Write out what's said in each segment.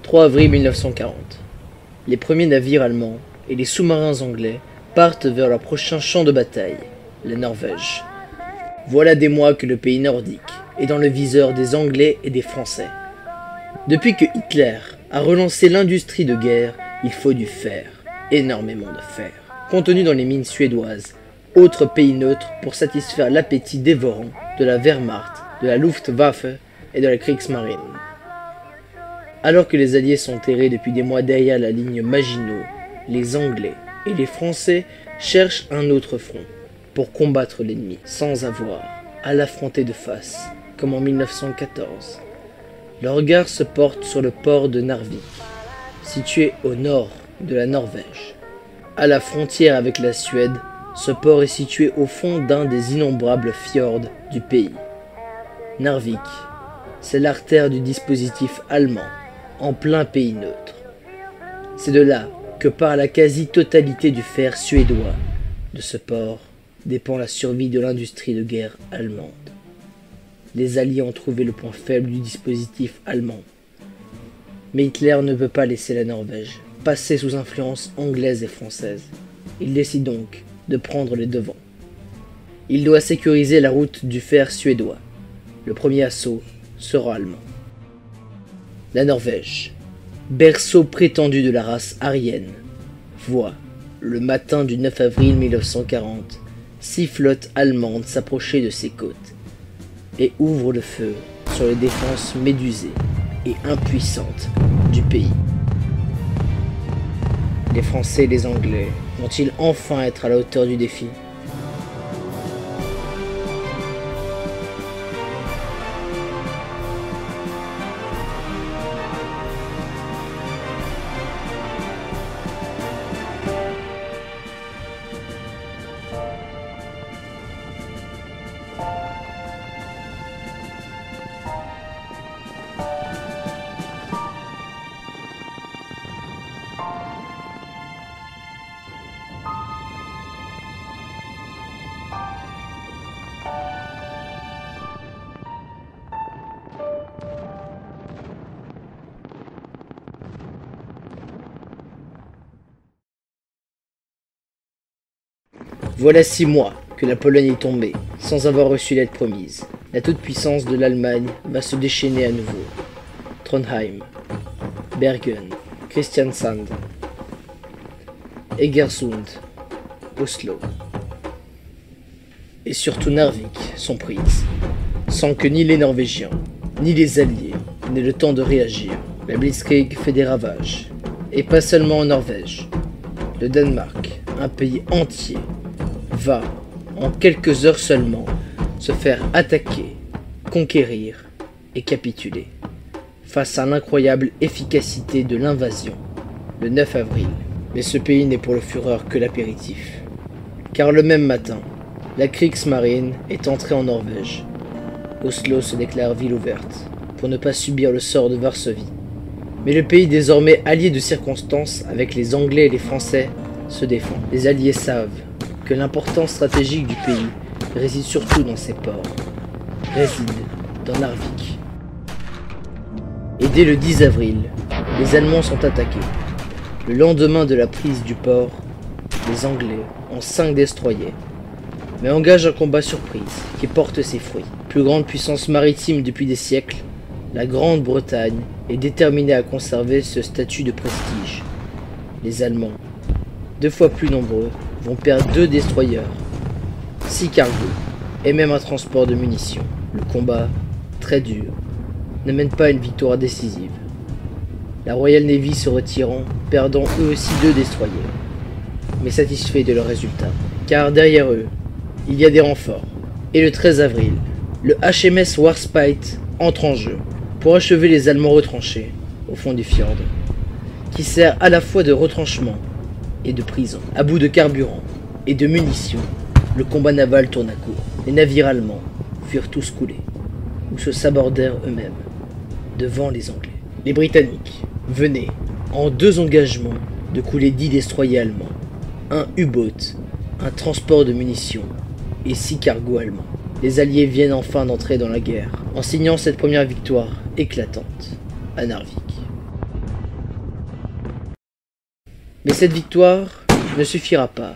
3 avril 1940. Les premiers navires allemands et les sous-marins anglais partent vers leur prochain champ de bataille, la Norvège. Voilà des mois que le pays nordique est dans le viseur des Anglais et des Français. Depuis que Hitler a relancé l'industrie de guerre, il faut du fer, énormément de fer, contenu dans les mines suédoises, autre pays neutre pour satisfaire l'appétit dévorant de la Wehrmacht, de la Luftwaffe et de la Kriegsmarine. Alors que les Alliés sont terrés depuis des mois derrière la ligne Maginot, les Anglais et les Français cherchent un autre front pour combattre l'ennemi sans avoir à l'affronter de face, comme en 1914. Le regard se porte sur le port de Narvik, situé au nord de la Norvège. À la frontière avec la Suède, ce port est situé au fond d'un des innombrables fjords du pays. Narvik, c'est l'artère du dispositif allemand, en plein pays neutre. C'est de là que par la quasi-totalité du fer suédois. De ce port dépend la survie de l'industrie de guerre allemande. Les Alliés ont trouvé le point faible du dispositif allemand. Mais Hitler ne veut pas laisser la Norvège passer sous influence anglaise et française. Il décide donc de prendre les devants. Il doit sécuriser la route du fer suédois. Le premier assaut sera allemand. La Norvège, berceau prétendu de la race aryenne, voit, le matin du 9 avril 1940, 6 flottes allemandes s'approcher de ses côtes et ouvre le feu sur les défenses médusées et impuissantes du pays. Les Français et les Anglais vont-ils enfin être à la hauteur du défi ? Voilà 6 mois que la Pologne est tombée, sans avoir reçu l'aide promise. La toute-puissance de l'Allemagne va se déchaîner à nouveau. Trondheim, Bergen, Kristiansand, Egersund, Oslo et surtout Narvik sont prises, sans que ni les Norvégiens, ni les Alliés n'aient le temps de réagir. La Blitzkrieg fait des ravages, et pas seulement en Norvège. Le Danemark, un pays entier, va, en quelques heures seulement, se faire attaquer, conquérir et capituler, face à l'incroyable efficacité de l'invasion, le 9 avril. Mais ce pays n'est pour le Führer que l'apéritif. Car le même matin, la Kriegsmarine est entrée en Norvège. Oslo se déclare ville ouverte, pour ne pas subir le sort de Varsovie. Mais le pays désormais allié de circonstance avec les Anglais et les Français se défend. Les Alliés savent que l'importance stratégique du pays réside surtout dans ses ports, réside dans Narvik. Et dès le 10 avril, les Allemands sont attaqués. Le lendemain de la prise du port, les Anglais ont 5 destroyers, mais engagent un combat surprise qui porte ses fruits. Plus grande puissance maritime depuis des siècles, la Grande-Bretagne est déterminée à conserver ce statut de prestige. Les Allemands, 2 fois plus nombreux, vont perdre 2 destroyers, 6 cargos et même un transport de munitions. Le combat, très dur, ne mène pas à une victoire décisive. La Royal Navy se retirant, perdant eux aussi 2 destroyers, mais satisfaits de leur résultat, car derrière eux, il y a des renforts. Et le 13 avril, le HMS Warspite entre en jeu pour achever les Allemands retranchés au fond du fjord, qui sert à la fois de retranchement et de prison. À bout de carburant et de munitions, le combat naval tourne à court. Les navires allemands furent tous coulés, ou se sabordèrent eux-mêmes, devant les Anglais. Les Britanniques venaient, en 2 engagements, de couler 10 destroyers allemands, un U-boat, un transport de munitions et 6 cargos allemands. Les Alliés viennent enfin d'entrer dans la guerre, en signant cette première victoire éclatante à Narvik. Mais cette victoire ne suffira pas,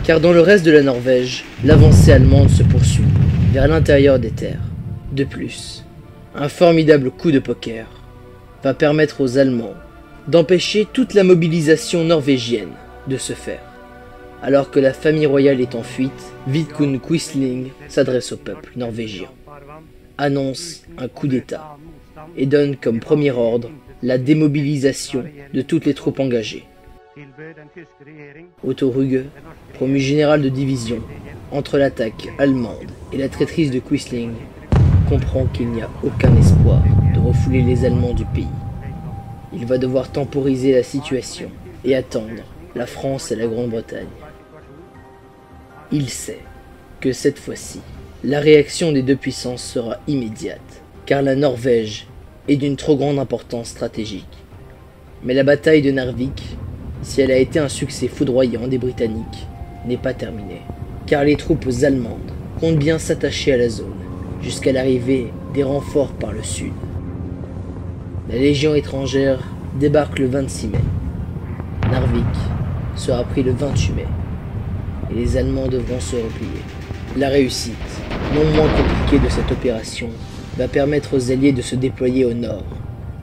car dans le reste de la Norvège, l'avancée allemande se poursuit vers l'intérieur des terres. De plus, un formidable coup de poker va permettre aux Allemands d'empêcher toute la mobilisation norvégienne de se faire. Alors que la famille royale est en fuite, Vidkun Quisling s'adresse au peuple norvégien, annonce un coup d'État et donne comme premier ordre la démobilisation de toutes les troupes engagées. Otto Ruge, promu général de division, entre l'attaque allemande et la traîtrise de Quisling, comprend qu'il n'y a aucun espoir de refouler les Allemands du pays. Il va devoir temporiser la situation et attendre la France et la Grande-Bretagne. Il sait que cette fois-ci, la réaction des deux puissances sera immédiate, car la Norvège est d'une trop grande importance stratégique. Mais la bataille de Narvik, si elle a été un succès foudroyant des Britanniques, n'est pas terminée, car les troupes allemandes comptent bien s'attacher à la zone, jusqu'à l'arrivée des renforts par le sud. La Légion étrangère débarque le 26 mai. Narvik sera pris le 28 mai, et les Allemands devront se replier. La réussite, non moins compliquée de cette opération, va permettre aux Alliés de se déployer au nord,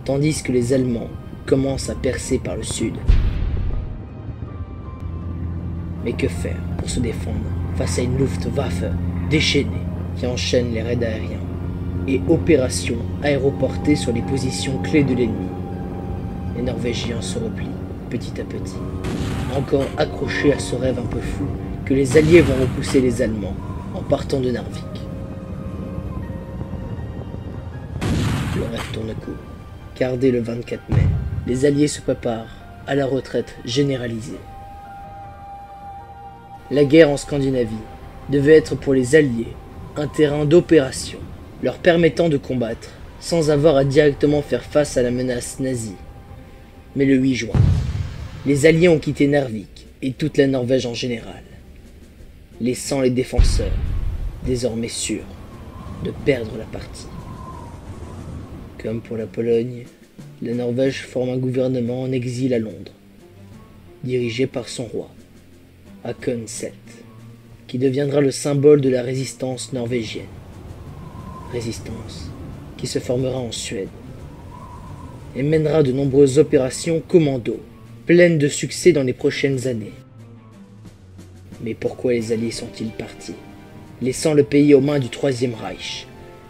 tandis que les Allemands commencent à percer par le sud. Mais que faire pour se défendre face à une Luftwaffe déchaînée qui enchaîne les raids aériens et opérations aéroportées sur les positions clés de l'ennemi? Les Norvégiens se replient petit à petit, encore accrochés à ce rêve un peu fou que les Alliés vont repousser les Allemands en partant de Narvik. Le rêve tourne court, car dès le 24 mai, les Alliés se préparent à la retraite généralisée. La guerre en Scandinavie devait être pour les Alliés un terrain d'opération, leur permettant de combattre sans avoir à directement faire face à la menace nazie. Mais le 8 juin, les Alliés ont quitté Narvik et toute la Norvège en général, laissant les défenseurs désormais sûrs de perdre la partie. Comme pour la Pologne, la Norvège forme un gouvernement en exil à Londres, dirigé par son roi, Haakon VII, qui deviendra le symbole de la résistance norvégienne. Résistance qui se formera en Suède et mènera de nombreuses opérations commando, pleines de succès dans les prochaines années. Mais pourquoi les Alliés sont-ils partis, laissant le pays aux mains du Troisième Reich?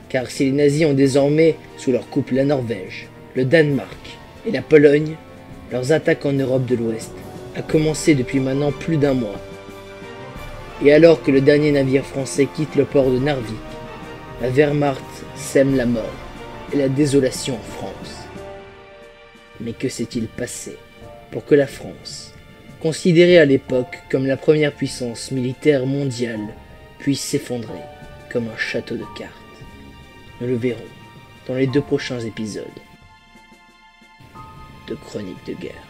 Car si les nazis ont désormais sous leur coupe la Norvège, le Danemark et la Pologne, leurs attaques en Europe de l'Ouest a commencé depuis maintenant plus d'un mois. Et alors que le dernier navire français quitte le port de Narvik, la Wehrmacht sème la mort et la désolation en France. Mais que s'est-il passé pour que la France, considérée à l'époque comme la première puissance militaire mondiale, puisse s'effondrer comme un château de cartes? Nous le verrons dans les 2 prochains épisodes de Chroniques de guerre.